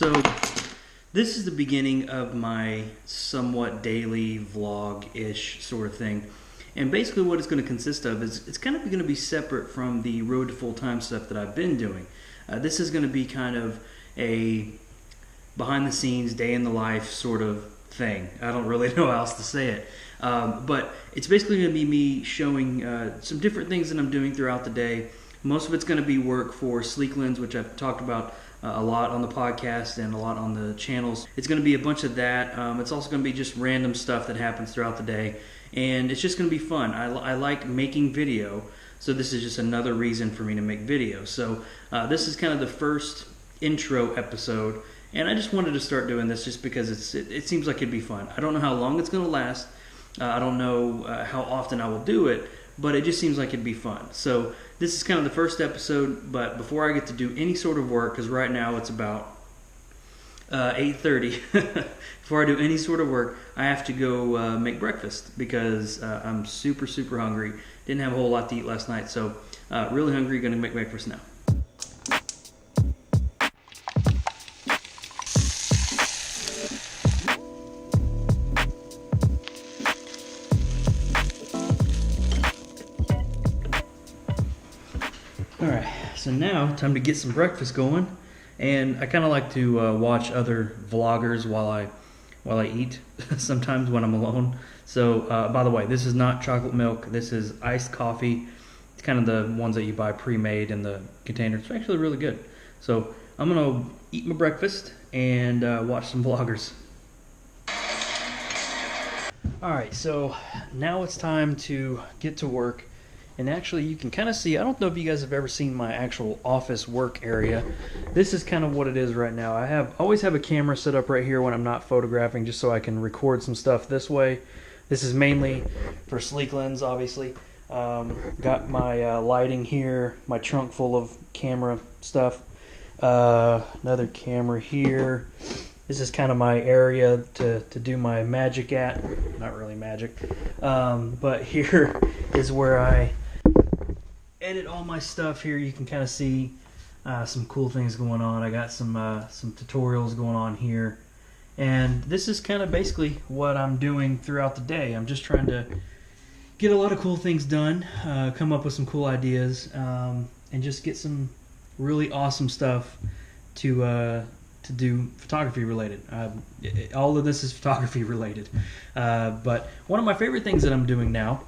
So this is the beginning of my somewhat daily vlog-ish sort of thing. And basically what it's going to consist of is it's kind of going to be separate from the road to full-time stuff that I've been doing. This is going to be kind of a behind-the-scenes, day-in-the-life sort of thing. I don't really know how else to say it. But it's basically going to be me showing some different things that I'm doing throughout the day. Most of it's going to be work for Sleeklens, which I've talked about a lot on the podcast and a lot on the channels. It's going to be a bunch of that. It's also going to be just random stuff that happens throughout the day. And it's just going to be fun. I like making video, so this is just another reason for me to make videos. So this is kind of the first intro episode, and I just wanted to start doing this just because it seems like it'd be fun. I don't know how long it's going to last. I don't know how often I will do it, but it just seems like it'd be fun. So this is kind of the first episode, but before I get to do any sort of work, because right now it's about 8:30, before I do any sort of work, I have to go make breakfast because I'm super hungry. Didn't have a whole lot to eat last night, so really hungry, gonna make breakfast now. Alright, so now time to get some breakfast going, and I kind of like to watch other vloggers while I eat sometimes when I'm alone. So by the way, this is not chocolate milk, this is iced coffee. It's kind of the ones that you buy pre-made in the container. It's actually really good. So I'm gonna eat my breakfast and watch some vloggers. Alright, so now it's time to get to work. And actually you can kind of see, I don't know if you guys have ever seen my actual office work area. This is kind of what it is right now. I always have a camera set up right here when I'm not photographing, just so I can record some stuff this way. This is mainly for Sleeklens, obviously. Got my lighting here, my trunk full of camera stuff. Another camera here. This is kind of my area to do my magic at. Not really magic. But here is where I edit all my stuff. Here you can kind of see some cool things going on. I got some tutorials going on here, and this is kind of basically what I'm doing throughout the day. I'm just trying to get a lot of cool things done, come up with some cool ideas, and just get some really awesome stuff to do photography related. All of this is photography related, but one of my favorite things that I'm doing now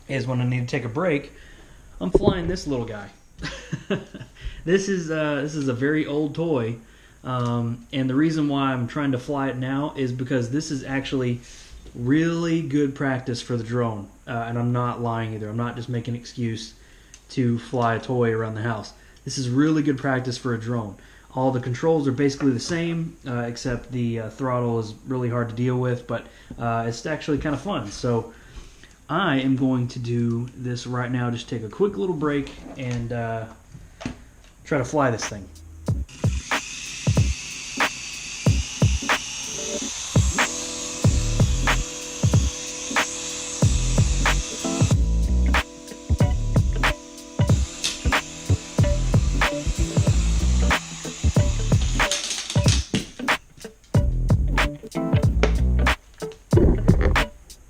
is when I need to take a break, I'm flying this little guy. This is a very old toy, and the reason why I'm trying to fly it now is because this is actually really good practice for the drone, and I'm not lying either. I'm not just making an excuse to fly a toy around the house. This is really good practice for a drone. All the controls are basically the same, except the throttle is really hard to deal with, but it's actually kind of fun. So I am going to do this right now, just take a quick little break and try to fly this thing.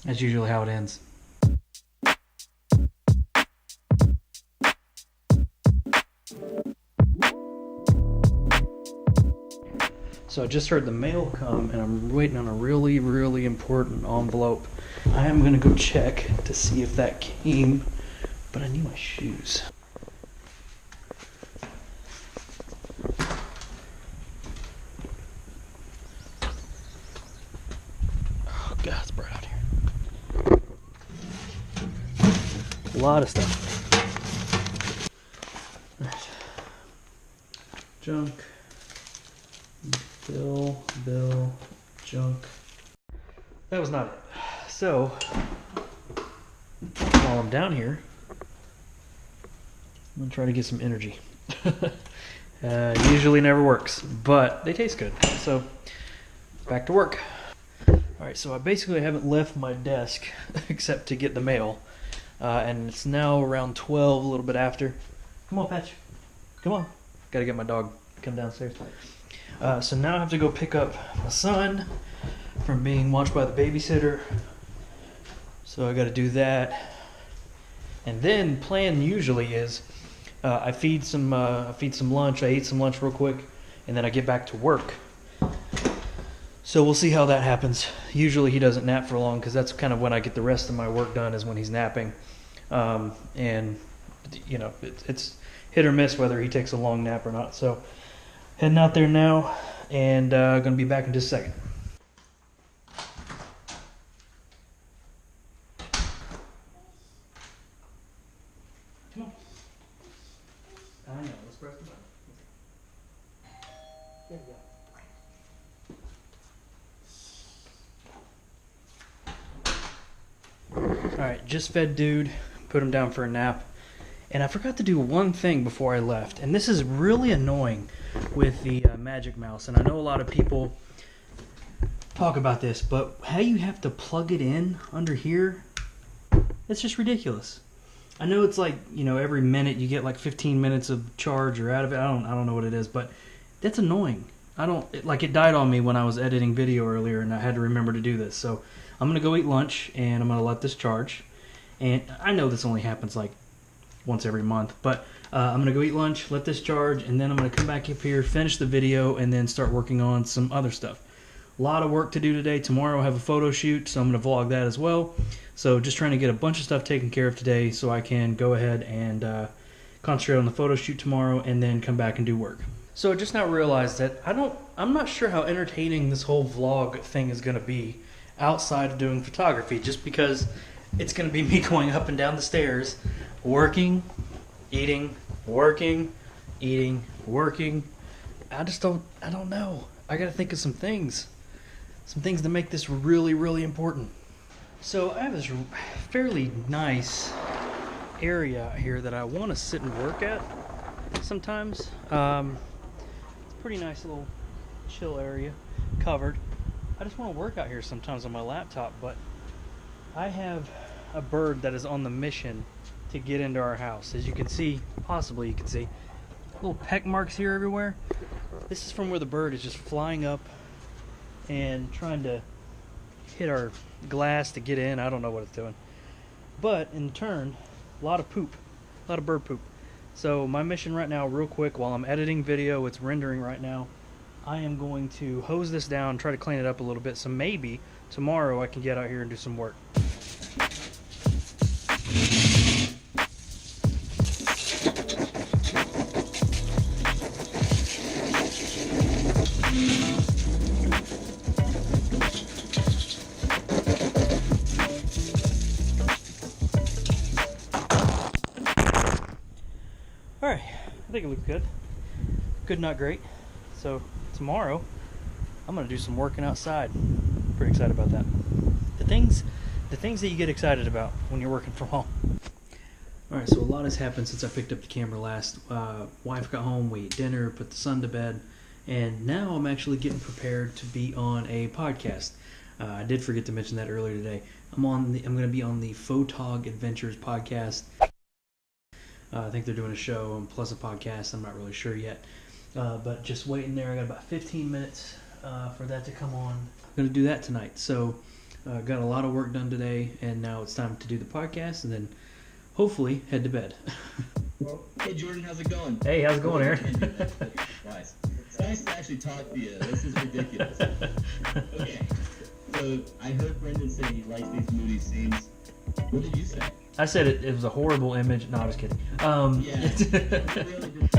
That's usually how it ends. So I just heard the mail come, and I'm waiting on a really important envelope. I am going to go check to see if that came, but I need my shoes. Oh God, it's bright out here. A lot of stuff. All right. Junk. Bill, junk. That was not it. So, while I'm down here, I'm gonna try to get some energy. Usually never works, but they taste good. So, back to work. Alright, so I basically haven't left my desk except to get the mail. And it's now around 12, a little bit after. Come on, Patch. Come on. Gotta get my dog. come downstairs. So now I have to go pick up my son from being watched by the babysitter. So I got to do that. And then plan usually is I feed some lunch. I eat some lunch real quick, and then I get back to work. So we'll see how that happens. Usually he doesn't nap for long because that's kind of when I get the rest of my work done, is when he's napping. And you know, it's hit or miss whether he takes a long nap or not. So heading out there now, and going to be back in just a second. Come on. I know. Let's press the button. There we go. Alright, just fed dude, put him down for a nap, and I forgot to do one thing before I left, and this is really annoying with the Magic Mouse, and I know a lot of people talk about this, but how you have to plug it in under here, it's just ridiculous. I know it's like, you know, every minute you get like 15 minutes of charge or out of it. I don't know what it is, but that's annoying. It died on me when I was editing video earlier, and I had to remember to do this. So I'm going to go eat lunch, and I'm going to let this charge. And I know this only happens like once every month, but I'm going to go eat lunch, let this charge, and then I'm going to come back up here, finish the video, and then start working on some other stuff. A lot of work to do today. Tomorrow I have a photo shoot, so I'm going to vlog that as well. So just trying to get a bunch of stuff taken care of today so I can go ahead and concentrate on the photo shoot tomorrow and then come back and do work. So I just now realized that I'm not sure how entertaining this whole vlog thing is going to be outside of doing photography, just because it's going to be me going up and down the stairs, working, eating, working, eating, working. I don't know. I got to think of some things to make this really, really important. So I have this fairly nice area out here that I want to sit and work at sometimes. It's a pretty nice little chill area, covered. I just want to work out here sometimes on my laptop, but I have a bird that is on the mission to get into our house. As you can see, possibly you can see, little peck marks here everywhere. This is from where the bird is just flying up and trying to hit our glass to get in. I don't know what it's doing. But in turn, a lot of poop, a lot of bird poop. So my mission right now, real quick, while I'm editing video, it's rendering right now, I am going to hose this down, try to clean it up a little bit, so maybe tomorrow I can get out here and do some work. Alright, I think it looks good. Good, not great. So tomorrow, I'm going to do some working outside. Pretty excited about that. The things that you get excited about when you're working from home. Alright, so a lot has happened since I picked up the camera last. Wife got home, we ate dinner, put the son to bed, and now I'm actually getting prepared to be on a podcast. I did forget to mention that earlier today. I'm going to be on the Photog Adventures podcast. I think they're doing a show and plus a podcast. I'm not really sure yet. But just waiting there. I got about 15 minutes for that to come on. I'm going to do that tonight. So got a lot of work done today, and now it's time to do the podcast and then hopefully head to bed. Well, hey Jordan, how's it going? Hey, how's it going, Aaron? Nice. It's nice to actually talk to you. This is ridiculous. Okay, so I heard Brendan say he likes these moody scenes. What did you say? I said it was a horrible image. No, I was kidding. Yeah. Really good.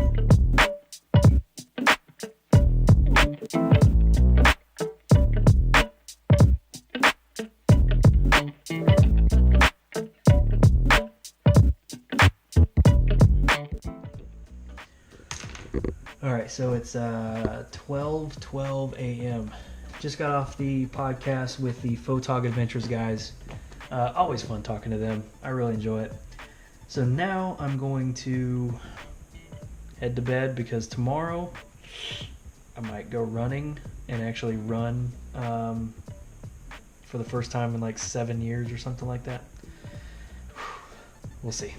Alright, so it's 12:12 a.m. Just got off the podcast with the Photog Adventures guys. Always fun talking to them. I really enjoy it. So now I'm going to head to bed because tomorrow I might go running and actually run for the first time in like 7 years or something like that. We'll see.